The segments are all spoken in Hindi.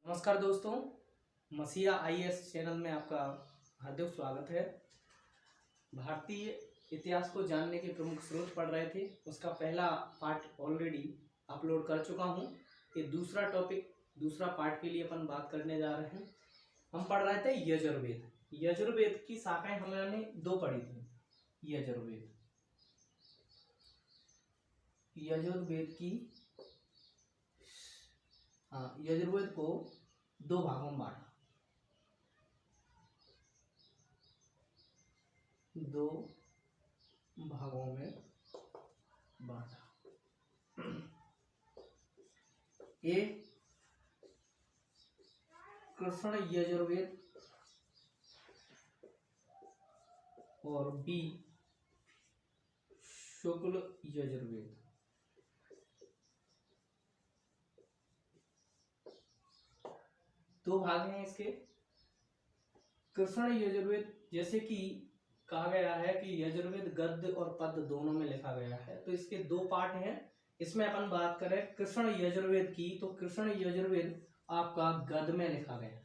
नमस्कार दोस्तों, मसीहा आईएएस चैनल में आपका हार्दिक स्वागत है। भारतीय इतिहास को जानने के प्रमुख स्रोत पढ़ रहे थे, उसका पहला पार्ट ऑलरेडी अपलोड कर चुका हूं। ये दूसरा पार्ट के लिए अपन बात करने जा रहे हैं। हम पढ़ रहे थे यजुर्वेद। यजुर्वेद की शाखाएं हमने दो पढ़ी थी। यजुर्वेद को दो भागों में बांटा। एक कृष्ण यजुर्वेद और बी शुक्ल यजुर्वेद। दो भाग हैं इसके। कृष्ण यजुर्वेद, जैसे कि कहा गया है कि यजुर्वेद गद्य और पद्य दोनों में लिखा गया है, तो इसके दो पार्ट हैं। इसमें अपन बात करें कृष्ण यजुर्वेद की, तो कृष्ण यजुर्वेद आपका गद्य में लिखा गया है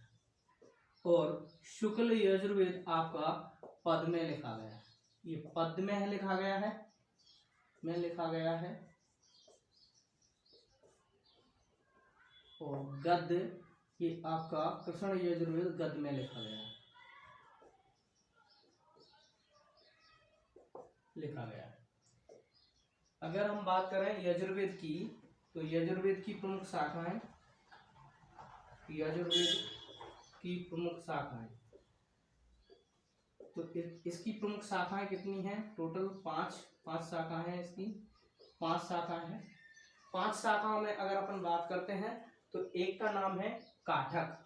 और शुक्ल यजुर्वेद आपका पद में लिखा गया है। ये पद में लिखा गया है और गद्य ये आपका कृष्ण यजुर्वेद गद्य में लिखा गया है। अगर हम बात करें यजुर्वेद की, तो यजुर्वेद की प्रमुख शाखाएं तो इसकी प्रमुख शाखाएं कितनी हैं? टोटल पांच शाखाएं हैं इसकी। 5 शाखाएं हैं। 5 शाखाओं में अगर अपन बात करते हैं तो एक का नाम है काठक।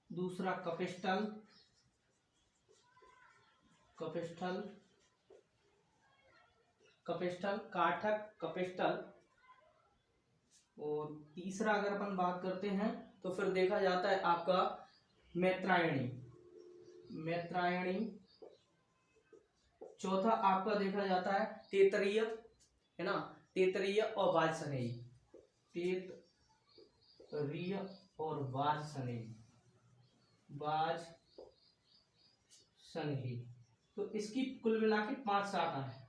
दूसरा कपिस्टल, काठक, कपिस्टल। और तीसरा अगर अपन बात करते हैं तो फिर देखा जाता है आपका मैत्रायणी। चौथा आपका देखा जाता है तैत्तिरीय, है ना, तैत्तिरीय और वाजसनेयी। तो इसकी कुल मिला के 5 शाखा है।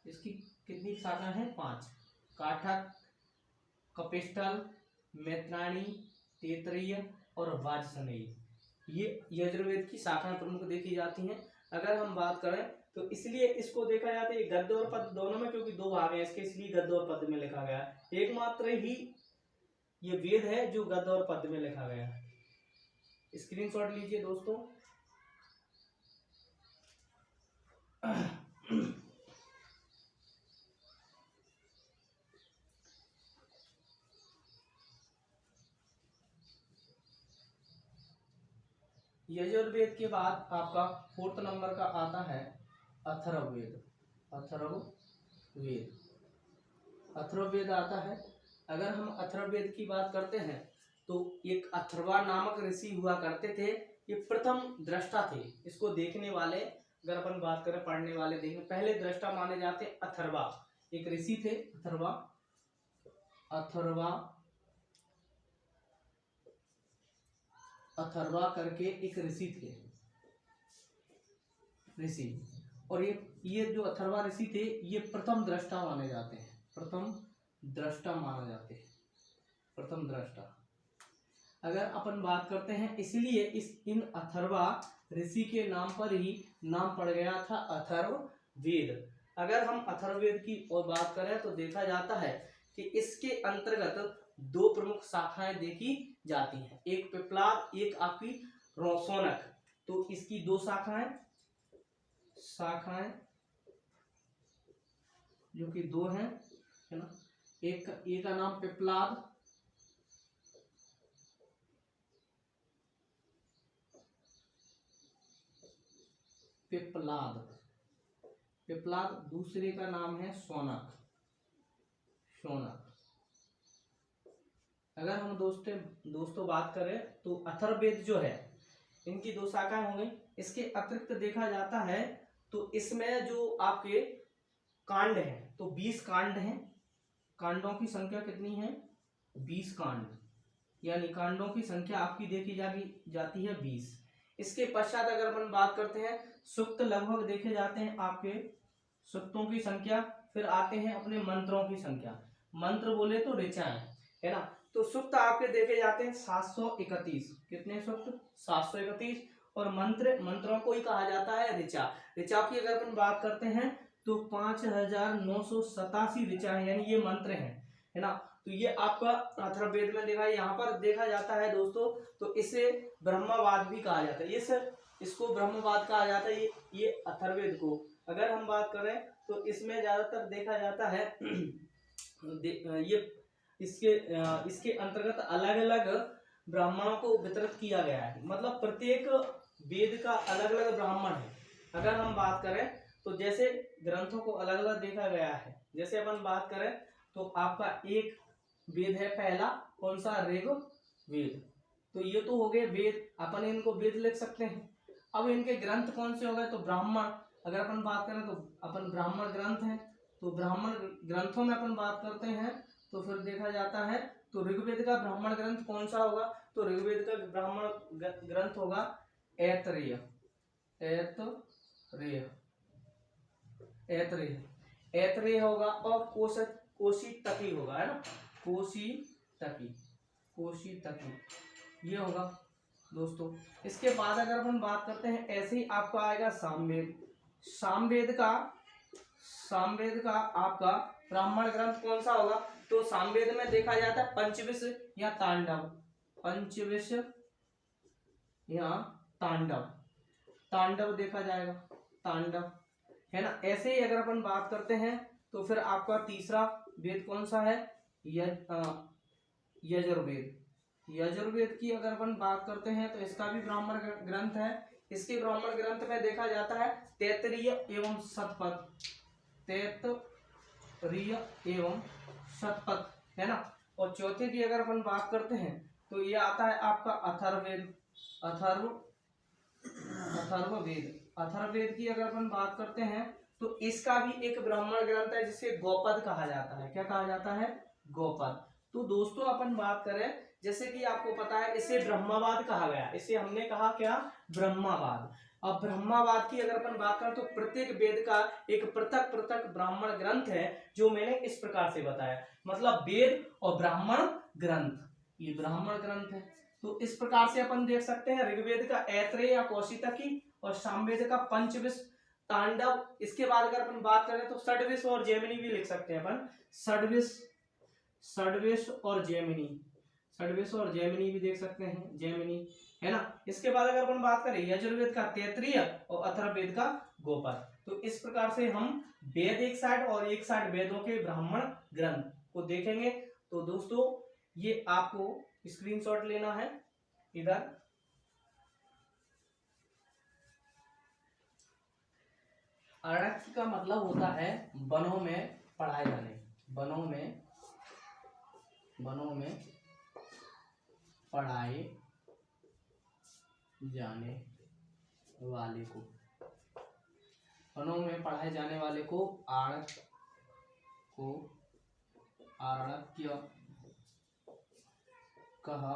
इसकी कितनी शाखा है? 5। काठक, कपिस्टल, मैत्रायणी, तैत्तिरीय और वाजसनेयी। ये यजुर्वेद की शाखाएं प्रमुख देखी जाती हैं। अगर हम बात करें तो इसलिए इसको देखा जाता है गद्य और पद्य दोनों में, क्योंकि दो भाग हैं इसके, इसलिए गद्य और पद्य में लिखा गया है। एकमात्र ही ये वेद है जो गद्य और पद्य में लिखा गया है। स्क्रीनशॉट लीजिए दोस्तों। यजुर्वेद के बाद आपका 4th नंबर का आता है अथर्ववेद। अथर्ववेद आता है। अगर हम अथर्ववेद की बात करते हैं तो एक अथर्वा नामक ऋषि हुआ करते थे। ये प्रथम दृष्टा थे। इसको देखने वाले, अगर अपन बात करें पढ़ने वाले, देखने पहले दृष्टा माने जाते अथर्वा। एक ऋषि थे अथर्वा करके एक ऋषि और ये जो अथर्वा ऋषि थे ये प्रथम दृष्टा माने जाते हैं। प्रथम दृष्टा अगर अपन बात करते हैं, इसलिए इन अथर्वा ऋषि के नाम पर ही नाम पड़ गया था अथर्ववेद। अगर हम अथर्ववेद की और बात करें तो देखा जाता है कि इसके अंतर्गत 2 प्रमुख शाखाएं देखी जाती हैं। एक पिप्लाद, एक आपकी रोशोनक। तो इसकी 2 शाखाएं जो कि 2 हैं, है ना। एक का नाम पिप्लाद, दूसरे का नाम है शौनक। अगर हम दोस्तों बात करें तो अथर्ववेद जो है इनकी 2 शाखाएं हो गई। इसके अतिरिक्त देखा जाता है तो इसमें जो आपके कांड हैं तो 20 कांड हैं। कांडों की संख्या कितनी है? 20 कांड, यानी कांडों की संख्या आपकी देखी जाती है 20। इसके पश्चात अगर अपन बात करते हैं सूक्त, लगभग देखे जाते हैं आपके सूक्तों की संख्या। फिर आते हैं अपने मंत्रों की संख्या। मंत्र बोले तो ऋचाएं, है ना। तो सूक्त आपके देखे जाते हैं 731। कितने सूक्त? 731। और मंत्रों को ही कहा जाता है ऋचा। ऋचा की अगर अपन बात करते हैं तो 5987 ऋचा है, यानी ये मंत्र हैं, है ना। तो ये आपका अथर्ववेद में देखा, यहाँ पर देखा जाता है दोस्तों। तो इसे ब्रह्मवाद भी कहा जाता है, इसको ब्रह्मवाद कहा जाता है। ये अथर्ववेद को अगर हम बात करें तो इसमें ज्यादातर देखा जाता है ये इसके अंतर्गत अलग अलग ब्राह्मणों को वितरित किया गया है। मतलब प्रत्येक वेद का अलग अलग ब्राह्मण है। अगर हम बात करें तो जैसे ग्रंथों को अलग अलग देखा गया है। जैसे अपन बात करें तो आपका एक वेद है पहला, कौन सा? ऋग्वेद। तो ये तो हो गए वेद, अपन इनको वेद लिख सकते हैं। अब इनके ग्रंथ कौन से हो गए? तो ब्राह्मण। अगर अपन बात करें तो अपन ब्राह्मण ग्रंथ हैं। तो ब्राह्मण ग्रंथों में अपन बात करते हैं तो फिर देखा जाता है तो ऋग्वेद का ब्राह्मण ग्रंथ कौन सा होगा? तो ऋग्वेद का ब्राह्मण ग्रंथ होगा ऐतरेय। ऐतरेय होगा। और कोशीतकी होगा, है ना। कोशीतकी ये होगा दोस्तों। इसके बाद अगर अपन बात करते हैं ऐसे ही आपका आएगा सामवेद। सामवेद का आपका ब्राह्मण ग्रंथ कौन सा होगा? तो सामवेद में देखा जाता है पंचविश या तांडव। पंचविश या तांडव देखा जाएगा, तांडव, है ना। ऐसे ही अगर अपन बात करते हैं तो फिर आपका तीसरा वेद कौन सा है? यजुर्वेद। यजुर्वेद की अगर अपन बात करते हैं तो इसका भी ब्राह्मण ग्रंथ है। इसके ब्राह्मण ग्रंथ में देखा जाता है तैत्तरीय एवं शतपथ, है ना। और चौथे की अगर अपन बात करते हैं तो ये आता है आपका अथर्ववेद। अथर्ववेद की अगर अपन बात करते हैं तो इसका भी एक ब्राह्मण ग्रंथ है जिसे गौपद कहा जाता है। क्या कहा जाता है? गौपद। तो दोस्तों अपन बात करें, जैसे कि आपको पता है इसे ब्रह्मवाद कहा गया। इसे हमने कहा क्या? ब्रह्मवाद। अब ब्रह्मवाद की अगर अपन बात करें तो प्रत्येक वेद का एक पृथक पृथक ब्राह्मण ग्रंथ है, जो मैंने इस प्रकार से बताया। मतलब वेद और ब्राह्मण ग्रंथ, ये ब्राह्मण ग्रंथ है। तो इस प्रकार से अपन देख सकते हैं ऋग्वेद का ऐतरेय या कौशितकी और सामवेद का पंचविश, तांडव। इसके बाद अगर अपन बात करें तो षड्विश और जैमिनी भी लिख सकते हैं अपन। षड्विश और जैमिनी भी देख सकते हैं, जैमिनी, है ना। इसके बाद अगर अपन बात करें यजुर्वेद का तैत्तरीय और अथर्ववेद का गौपद। तो इस प्रकार से हम वेद एक साइड और एक साइड वेदों के ब्राह्मण ग्रंथ को देखेंगे। तो दोस्तों ये आपको स्क्रीनशॉट लेना है इधर। अरण्य का मतलब होता है वनों में पढ़ाए जाने, वनों में पढ़ाए जाने वाले को, वनों में पढ़ाए जाने वाले को आरण्यक कहा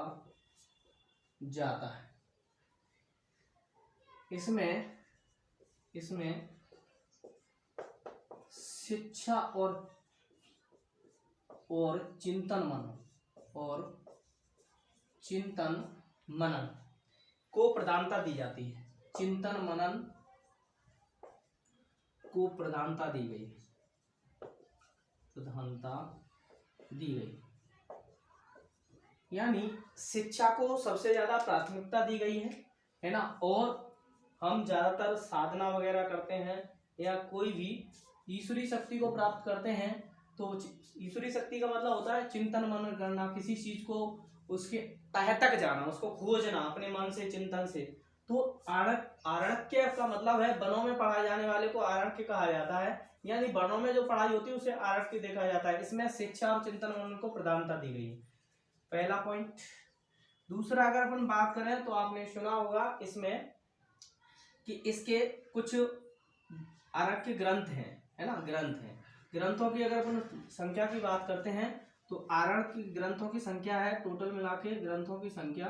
जाता है। इसमें शिक्षा और चिंतन मनन को प्रधानता दी जाती है। चिंतन मनन को प्रधानता दी गई, यानी शिक्षा को सबसे ज्यादा प्राथमिकता दी गई है ना। और हम ज्यादातर साधना वगैरह करते हैं या कोई भी ईश्वरी शक्ति को प्राप्त करते हैं, तो ईश्वरी शक्ति का मतलब होता है चिंतन मनन करना, किसी चीज को उसके तह तक जाना, उसको खोजना अपने मन से, चिंतन से। तो आरण्यक का मतलब है वनों में पढ़ाए जाने वाले को आरण्यक कहा जाता है, यानी वनों में जो पढ़ाई होती है उसे आरण्यक देखा जाता है। इसमें शिक्षा और चिंतन मनन को प्रधानता दी गई है, पहला पॉइंट। दूसरा अगर अपन बात करें तो आपने सुना होगा इसमें कि इसके कुछ आरण्यक ग्रंथ हैं, है ना, ग्रंथ हैं। ग्रंथों की अगर अपन संख्या की बात करते हैं तो आरण की ग्रंथों की संख्या है, टोटल मिला के ग्रंथों की संख्या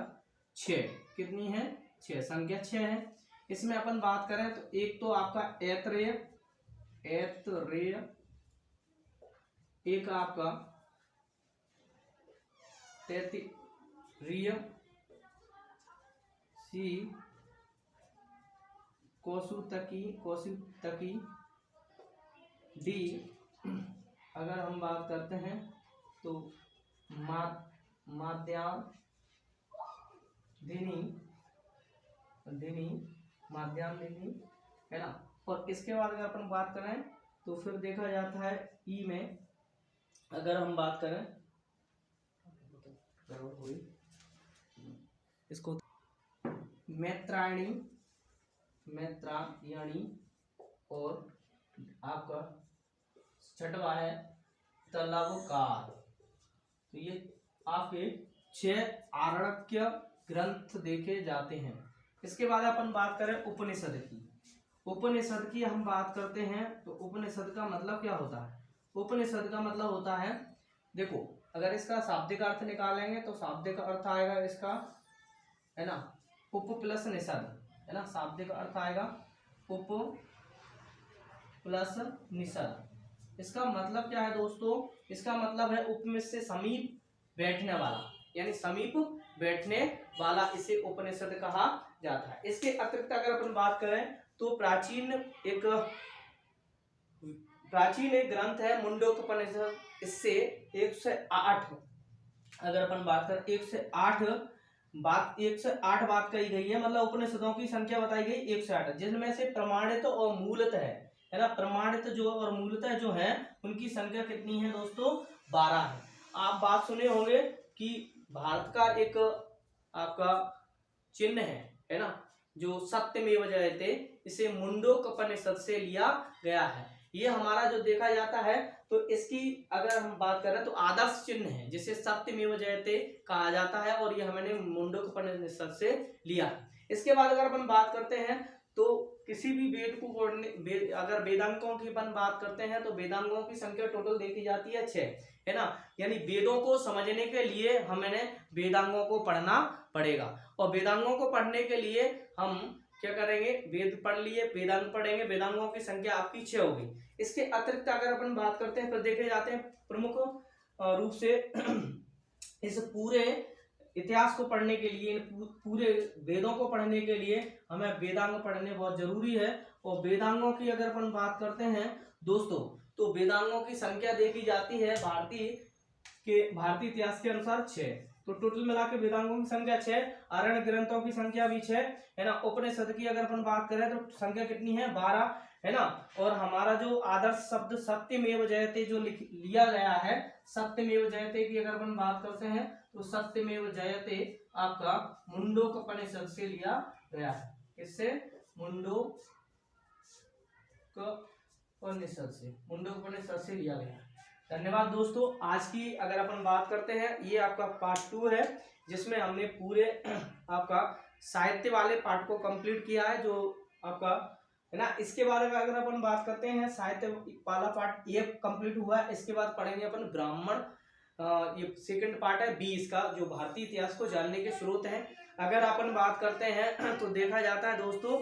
6। कितनी है? 6, संख्या 6 है। इसमें अपन बात करें तो एक तो आपका ऐतरेय, एक आपका तैत्तिरीय, सी कौशितकी, डी अगर हम बात करते हैं तो माध्यान्हिनी है ना। और इसके बाद अगर अपन बात करें तो फिर देखा जाता है ई में अगर हम बात करें इसको मैत्रायणी और आपका छठवा है तलवकार। तो ये आपके 6 आरण्यक ग्रंथ देखे जाते हैं। इसके बाद अपन बात करें उपनिषद की हम बात करते हैं तो उपनिषद का मतलब क्या होता है? उपनिषद का मतलब होता है, देखो अगर इसका शाब्दिक अर्थ निकालेंगे तो शाब्दिक अर्थ आएगा इसका, है ना, उप प्लस निषद, है ना। शाब्दिक अर्थ आएगा उप प्लस निषद। इसका मतलब क्या है दोस्तों? इसका मतलब है उप में से समीप बैठने वाला, यानी समीप बैठने वाला, इसे उपनिषद कहा जाता है। इसके अतिरिक्त अगर अपन बात करें तो प्राचीन एक ग्रंथ है मुंडकोपनिषद। इससे 108 अगर अपन बात करें 108 बात कही गई है, मतलब उपनिषदों की संख्या बताई गई 108, जिनमें से प्रमाणित और मूलतः है ना, प्रमाणित जो और मूलतः जो है उनकी संख्या कितनी है दोस्तों? 12 है। आप बात सुने होंगे कि भारत का एक आपका चिन्ह है ना, जो सत्यमेव जयते, इसे मुंडकोपनिषद से लिया गया है। ये हमारा जो देखा जाता है तो इसकी अगर हम बात करें तो आदर्श चिन्ह है जिसे सत्यमेव जयते कहा जाता है, और ये हमने मुंडकोपनिषद से लिया। इसके बाद अगर अपन बात करते हैं तो किसी भी वेद को पढ़ने, अगर वेदांगों की अपन बात करते हैं तो वेदांगों की संख्या टोटल देखी जाती है 6, है ना। यानी वेदों को समझने के लिए हमें वेदांगों को पढ़ना पड़ेगा, और वेदांगों को पढ़ने के लिए हम क्या करेंगे? वेद पढ़ लिए, वेदांग पढ़ेंगे, वेदांगों की संख्या आपकी 6 होगी। इसके अतिरिक्त अगर अपन बात करते हैं फिर देखे जाते हैं प्रमुख रूप से इस पूरे इतिहास को पढ़ने के लिए, पूरे वेदों को पढ़ने के लिए हमें वेदांग पढ़ने बहुत जरूरी है। और वेदांगों की अगर अपन बात करते हैं दोस्तों तो वेदांगों की संख्या देखी जाती है भारतीय इतिहास के अनुसार 6। तो टोटल मिला के वेदांगों की संख्या 6, आरण्य ग्रंथों की संख्या भी 6, है ना। उपनिषद की अगर अपन बात करें तो संख्या कितनी है? 12, है ना। और हमारा जो आदर्श शब्द सत्यमेव जयते जो लिया गया है, सत्यमेव जयते की अगर अपन बात करते हैं तो सत्यमेव जयते आपका मुंडकोपनिषद से लिया गया है। किससे? मुंडकोपनिषद से लिया गया है। धन्यवाद दोस्तों। आज की अगर अपन बात करते हैं, ये आपका पार्ट 2 है जिसमें हमने पूरे आपका साहित्य वाले पार्ट को कंप्लीट किया है, जो आपका है ना। इसके बाद अगर अपन बात करते हैं, साहित्य वाला पार्ट ये कंप्लीट हुआ है। इसके बाद पढ़ेंगे अपन ब्राह्मण, ये सेकंड पार्ट है 20 का, जो भारतीय इतिहास को जानने के स्रोत हैं। अगर अपन बात करते हैं तो देखा जाता है दोस्तों,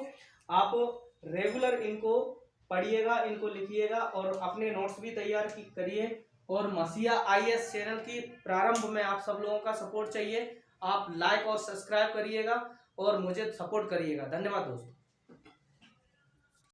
आप रेगुलर इनको पढ़िएगा, इनको लिखिएगा और अपने नोट्स भी तैयार करिए। और मसीहा IAS चैनल की प्रारंभ में आप सब लोगों का सपोर्ट चाहिए। आप लाइक और सब्सक्राइब करिएगा और मुझे सपोर्ट करिएगा। धन्यवाद दोस्तों।